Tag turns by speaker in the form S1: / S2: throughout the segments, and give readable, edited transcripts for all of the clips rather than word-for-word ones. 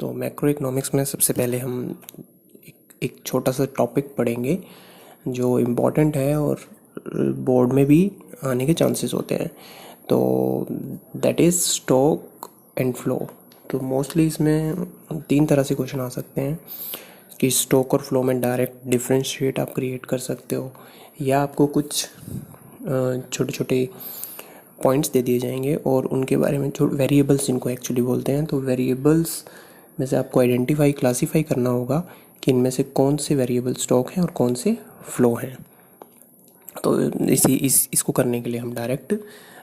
S1: तो macro economics में सबसे पहले हम एक छोटा सा टॉपिक पढ़ेंगे जो इम्पॉर्टेंट है और बोर्ड में भी आने के चांसेस होते हैं। तो that is stock and flow. तो मोस्टली इसमें तीन तरह से क्वेश्चन आ सकते हैं कि स्टॉक और फ्लो में डायरेक्ट डिफरेंशिएट आप क्रिएट कर सकते हो, या आपको कुछ छोटे छोटे पॉइंट्स दे दिए जाएंगे और उनके बारे में जो वेरिएबल्स इनको एक्चुअली बोलते हैं, तो वेरिएबल्स में से आपको आइडेंटिफाई क्लासीफाई करना होगा कि इनमें से कौन से वेरिएबल स्टॉक हैं और कौन से फ्लो हैं। तो इसको करने के लिए हम डायरेक्ट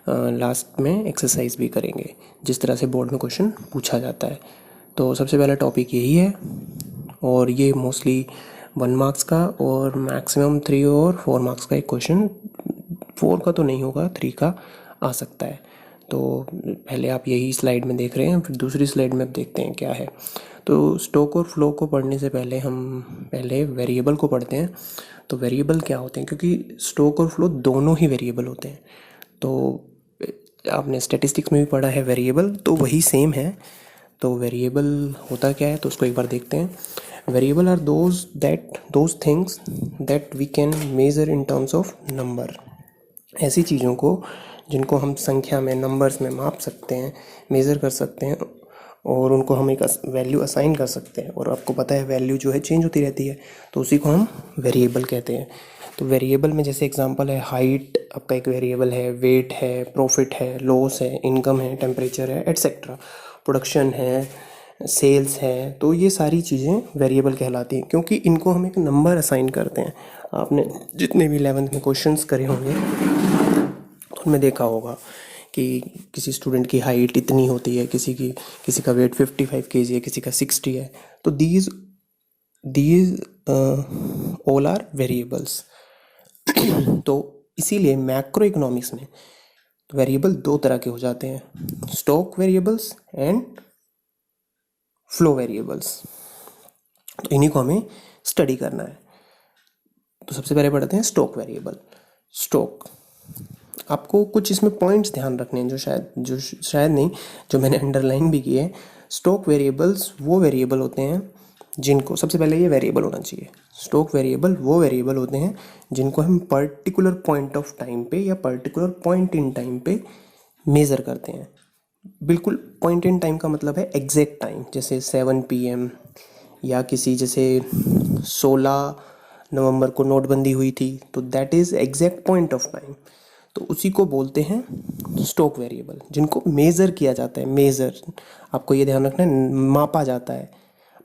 S1: लास्ट में एक्सरसाइज भी करेंगे जिस तरह से बोर्ड में क्वेश्चन पूछा जाता है। तो सबसे पहला टॉपिक यही है और ये मोस्टली 1 मार्क्स का और मैक्सिमम 3 और 4 मार्क्स का एक क्वेश्चन, 4 का तो नहीं होगा, 3 का आ सकता है। तो पहले आप यही स्लाइड में देख रहे हैं, फिर दूसरी स्लाइड में अब देखते हैं क्या है। तो स्टॉक और फ्लो को पढ़ने से पहले हम पहले वेरिएबल को पढ़ते हैं। तो वेरिएबल क्या होते हैं, क्योंकि स्टॉक और फ्लो दोनों ही वेरिएबल होते हैं। तो आपने स्टैटिस्टिक्स में भी पढ़ा है वेरिएबल, तो वही सेम है। तो वेरिएबल होता क्या है तो उसको एक बार देखते हैं। Variable are those things that we can measure in terms of number. ऐसी चीज़ों को जिनको हम संख्या में, नंबर्स में माप सकते हैं, मेज़र कर सकते हैं और उनको हम एक वैल्यू असाइन कर सकते हैं। और आपको पता है वैल्यू जो है चेंज होती रहती है, तो उसी को हम वेरिएबल कहते हैं। तो वेरिएबल में जैसे एग्जांपल है, हाइट आपका एक वेरिएबल है, वेट है, प्रॉफिट है, लॉस है, इनकम है, टेम्परेचर है, एट्सेट्रा, प्रोडक्शन है, सेल्स है। तो ये सारी चीज़ें वेरिएबल कहलाती हैं क्योंकि इनको हम एक नंबर असाइन करते हैं। आपने जितने भी 11th में क्वेश्चंस करे होंगे तो उनमें देखा होगा कि किसी स्टूडेंट की हाइट इतनी होती है, किसी का वेट 55 kg है, किसी का 60 है। तो दीज ऑल आर वेरिएबल्स। तो इसीलिए मैक्रो इकोनॉमिक्स में वेरिएबल दो तरह के हो जाते हैं, stock variables and flow variables. तो इन्हीं को हमें स्टडी करना है। तो सबसे पहले पढ़ते हैं स्टॉक वेरिएबल। स्टॉक, आपको कुछ इसमें पॉइंट्स ध्यान रखने हैं जो शायद नहीं, जो मैंने अंडरलाइन भी किए हैं। स्टॉक वेरिएबल्स वो वेरिएबल होते हैं जिनको, सबसे पहले ये वेरिएबल होना चाहिए। स्टॉक वेरिएबल वो वेरिएबल होते हैं जिनको हम पर्टिकुलर पॉइंट ऑफ टाइम पे या पर्टिकुलर पॉइंट इन टाइम पे मेज़र करते हैं। बिल्कुल पॉइंट इन टाइम का मतलब है एग्जैक्ट टाइम, जैसे 7 PM या किसी जैसे 16 नवंबर को नोटबंदी हुई थी, तो that is exact point of time. तो उसी को बोलते हैं स्टॉक वेरिएबल, जिनको मेज़र किया जाता है। मेज़र, आपको ये ध्यान रखना है,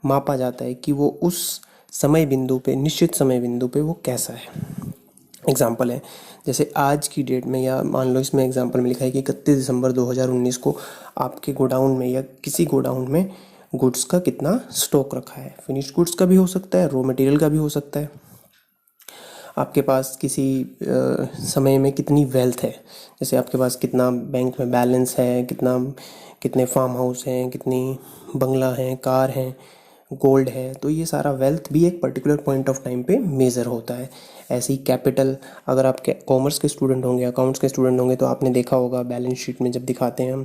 S1: मापा जाता है कि वो उस समय बिंदु पे, निश्चित समय बिंदु पे वो कैसा है। एग्जाम्पल है जैसे आज की डेट में, या मान लो इसमें एग्जाम्पल में लिखा है कि 31 दिसंबर 2019 को आपके गोडाउन में या किसी गोडाउन में गुड्स का कितना स्टॉक रखा है। फिनिश्ड गुड्स का भी हो सकता है, रॉ मटेरियल का भी हो सकता है। आपके पास किसी समय में कितनी वेल्थ है, जैसे आपके पास कितना बैंक में बैलेंस है, कितने फार्म हाउस हैं, कितनी बंगला हैं, कार हैं, गोल्ड है। तो ये सारा वेल्थ भी एक पर्टिकुलर पॉइंट ऑफ टाइम पे मेज़र होता है। ऐसे ही कैपिटल, अगर आप कॉमर्स के स्टूडेंट होंगे, अकाउंट्स के स्टूडेंट होंगे, तो आपने देखा होगा बैलेंस शीट में जब दिखाते हैं हम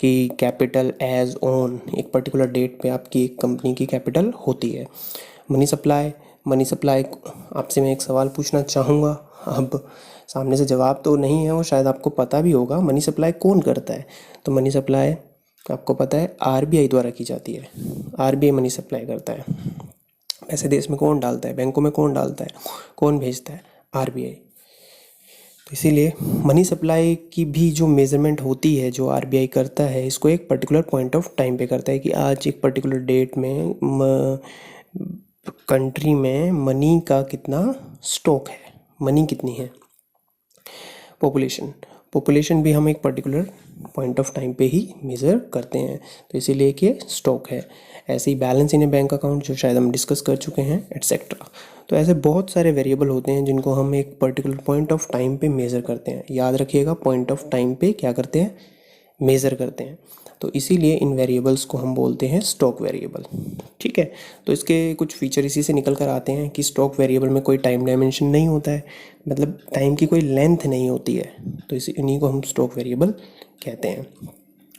S1: कि कैपिटल एज ऑन, एक पर्टिकुलर डेट पे आपकी एक कंपनी की कैपिटल होती है। मनी सप्लाई आपसे मैं एक सवाल पूछना चाहूँगा, अब सामने से जवाब तो नहीं है और शायद आपको पता भी होगा, मनी सप्लाई कौन करता है। तो मनी सप्लाई आपको पता है RBI द्वारा की जाती है। RBI मनी सप्लाई करता है। पैसे देश में कौन डालता है, बैंकों में कौन डालता है, कौन भेजता है, RBI। तो इसीलिए मनी सप्लाई की भी जो मेजरमेंट होती है, जो RBI करता है, इसको एक पर्टिकुलर पॉइंट ऑफ टाइम पे करता है कि आज एक पर्टिकुलर डेट में कंट्री में मनी का कितना स्टॉक है, मनी कितनी है। पॉपुलेशन भी हम एक पर्टिकुलर पॉइंट ऑफ टाइम पे ही मेज़र करते हैं, तो इसीलिए कि स्टॉक है। ऐसे ही balance in a bank account, जो शायद हम डिस्कस कर चुके हैं, एट्सेट्रा। तो ऐसे बहुत सारे वेरिएबल होते हैं जिनको हम एक पर्टिकुलर पॉइंट ऑफ टाइम पे मेज़र करते हैं। याद रखिएगा, पॉइंट ऑफ टाइम पे क्या करते हैं, मेज़र करते हैं। तो इसीलिए इन वेरिएबल्स को हम बोलते हैं स्टॉक वेरिएबल। ठीक है, तो इसके कुछ फीचर इसी से निकल कर आते हैं कि स्टॉक वेरिएबल में कोई टाइम डायमेंशन नहीं होता है, मतलब टाइम की कोई लेंथ नहीं होती है। तो इन्हीं को हम स्टॉक वेरिएबल कहते हैं।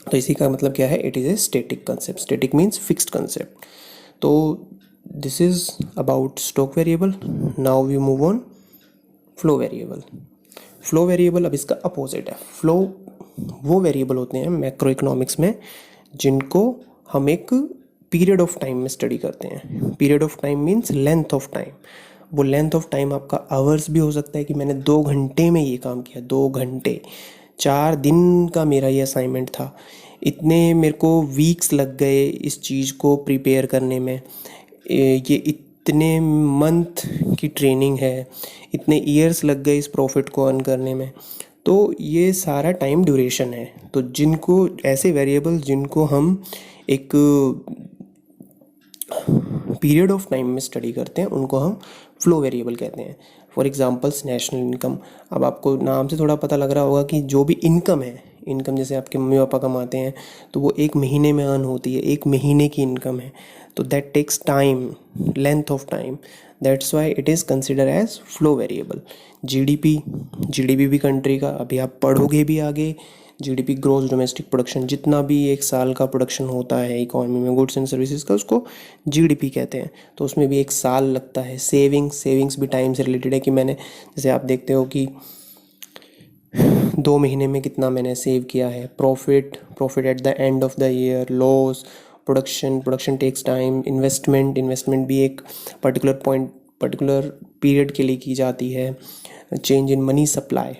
S1: तो इसी का मतलब क्या है, it is a static concept. Static means fixed concept. तो this is about stock variable. Now we move on flow variable. Flow variable अब इसका अपोजिट है। फ्लो वो वेरिएबल होते हैं मैक्रो इकोनॉमिक्स में जिनको हम एक पीरियड ऑफ टाइम में स्टडी करते हैं। Period of time means length of time. वो लेंथ ऑफ टाइम आपका आवर्स भी हो सकता है कि मैंने 2 घंटे में ये काम किया, 2 घंटे, 4 दिन का मेरा ये असाइनमेंट था, इतने मेरे को वीक्स लग गए इस चीज़ को प्रिपेयर करने में, ये इतने मंथ की ट्रेनिंग है, इतने ईयर्स लग गए इस प्रॉफिट को अर्न करने में। तो ये सारा टाइम ड्यूरेशन है। तो जिनको ऐसे वेरिएबल जिनको हम एक पीरियड ऑफ टाइम में स्टडी करते हैं उनको हम फ्लो वेरिएबल कहते हैं। For examples national income. अब आपको नाम से थोड़ा पता लग रहा होगा कि जो भी इनकम है, इनकम जैसे आपके मम्मी पापा कमाते हैं तो वो एक महीने में अर्न होती है, एक महीने की इनकम है। तो that takes time, length of time, that's why it is consider as flow variable. GDP, GDP भी कंट्री का, अभी आप पढ़ोगे भी आगे, जीडीपी ग्रोस डोमेस्टिक प्रोडक्शन, जितना भी एक साल का प्रोडक्शन होता है इकोनॉमी में गुड्स एंड सर्विसेज का, उसको जीडीपी कहते हैं। तो उसमें भी एक साल लगता है। सेविंग्स भी टाइम से रिलेटेड है कि मैंने, जैसे आप देखते हो कि 2 महीने में कितना मैंने सेव किया है। Profit at the end of the year, loss, production takes time, investment भी एक पर्टिकुलर पीरियड के लिए की जाती है। चेंज इन मनी सप्लाई,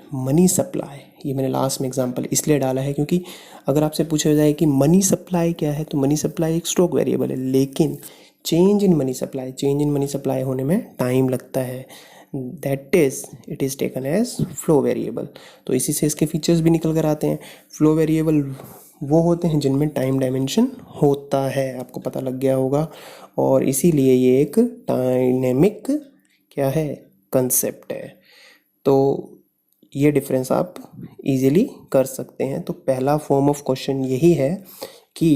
S1: ये मैंने लास्ट में एग्जांपल इसलिए डाला है क्योंकि अगर आपसे पूछा जाए कि मनी सप्लाई क्या है, तो मनी सप्लाई एक स्टॉक वेरिएबल है, लेकिन चेंज इन मनी सप्लाई होने में टाइम लगता है। That is it is taken as flow variable. तो इसी से इसके फीचर्स भी निकल कर आते हैं। फ्लो वेरिएबल वो होते हैं जिनमें टाइम डायमेंशन होता है, आपको पता लग गया होगा, और इसीलिए ये एक डायनेमिक क्या है, कंसेप्ट है। तो ये डिफरेंस आप इजीली कर सकते हैं। तो पहला फॉर्म ऑफ क्वेश्चन यही है कि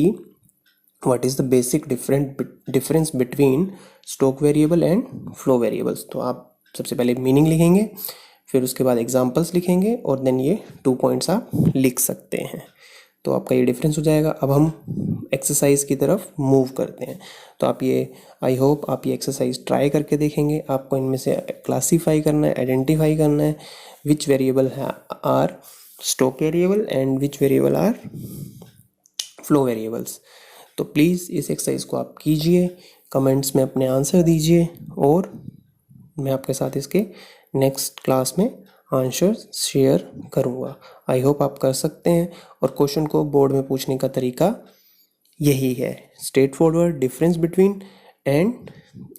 S1: what is the basic difference between stock variable and flow variables. तो आप सबसे पहले मीनिंग लिखेंगे, फिर उसके बाद एग्जांपल्स लिखेंगे, और देन ये 2 पॉइंट्स आप लिख सकते हैं। तो आपका ये डिफरेंस हो जाएगा। अब हम एक्सरसाइज की तरफ मूव करते हैं। तो आप ये, आई होप आप ये एक्सरसाइज ट्राई करके देखेंगे। आपको इनमें से क्लासीफाई करना है, आइडेंटिफाई करना है which variable are stock variable and which variable are flow variables. तो प्लीज़ इस एक्सरसाइज को आप कीजिए, कमेंट्स में अपने आंसर दीजिए, और मैं आपके साथ इसके नेक्स्ट क्लास में आंसर शेयर करूँगा। आई होप आप कर सकते हैं। और क्वेश्चन को बोर्ड में पूछने का तरीका यही है, straight forward, difference between, and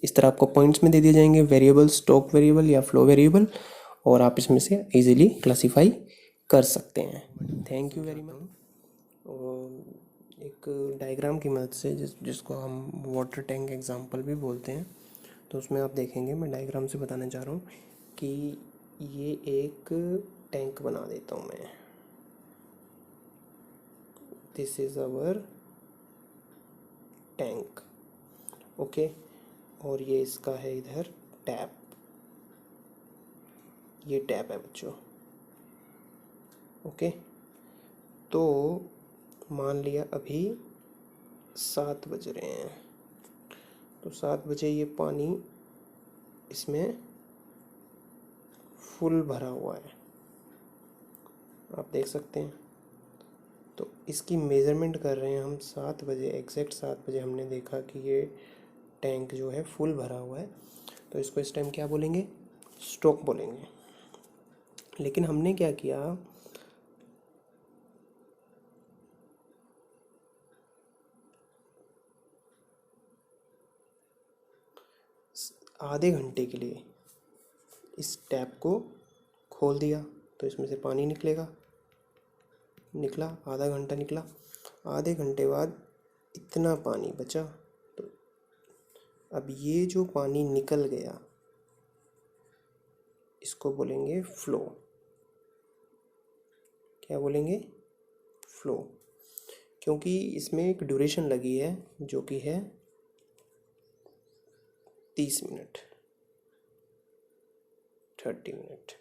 S1: इस तरह आपको पॉइंट्स में दे दिए जाएंगे, वेरिएबल, स्टॉक वेरिएबल या फ्लो वेरिएबल, और आप इसमें से इजीली क्लासीफाई कर सकते हैं। Thank you very much. एक डायग्राम की मदद से जिसको हम वाटर टैंक एग्जांपल भी बोलते हैं, तो उसमें आप देखेंगे, मैं डायग्राम से बताना चाह रहा हूँ कि ये एक टैंक बना देता हूँ मैं। This is our tank, okay. और ये इसका है इधर टैप, ये टैप है बच्चों, ओके। तो मान लिया अभी 7 बज रहे हैं, तो 7 बजे ये पानी इसमें फुल भरा हुआ है, आप देख सकते हैं। तो इसकी मेज़रमेंट कर रहे हैं हम 7 बजे, एग्जैक्ट 7 बजे हमने देखा कि ये टैंक जो है फुल भरा हुआ है। तो इसको इस टाइम क्या बोलेंगे, स्टॉक बोलेंगे। लेकिन हमने क्या किया, आधे घंटे के लिए इस टैप को खोल दिया, तो इसमें से पानी निकलेगा, निकला, आधा घंटा निकला। आधे घंटे बाद इतना पानी बचा, तो अब ये जो पानी निकल गया इसको बोलेंगे फ्लो। क्या बोलेंगे, फ्लो, क्योंकि इसमें एक ड्यूरेशन लगी है जो कि है 30 मिनट, 30 मिनट।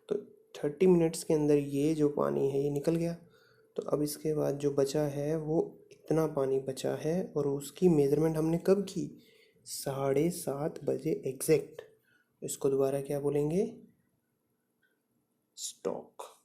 S1: तो 30 मिनट्स के अंदर ये जो पानी है ये निकल गया। तो अब इसके बाद जो बचा है वो इतना पानी बचा है और उसकी मेज़रमेंट हमने कब की? 7:30 बजे एग्जैक्ट। इसको दोबारा क्या बोलेंगे? स्टॉक।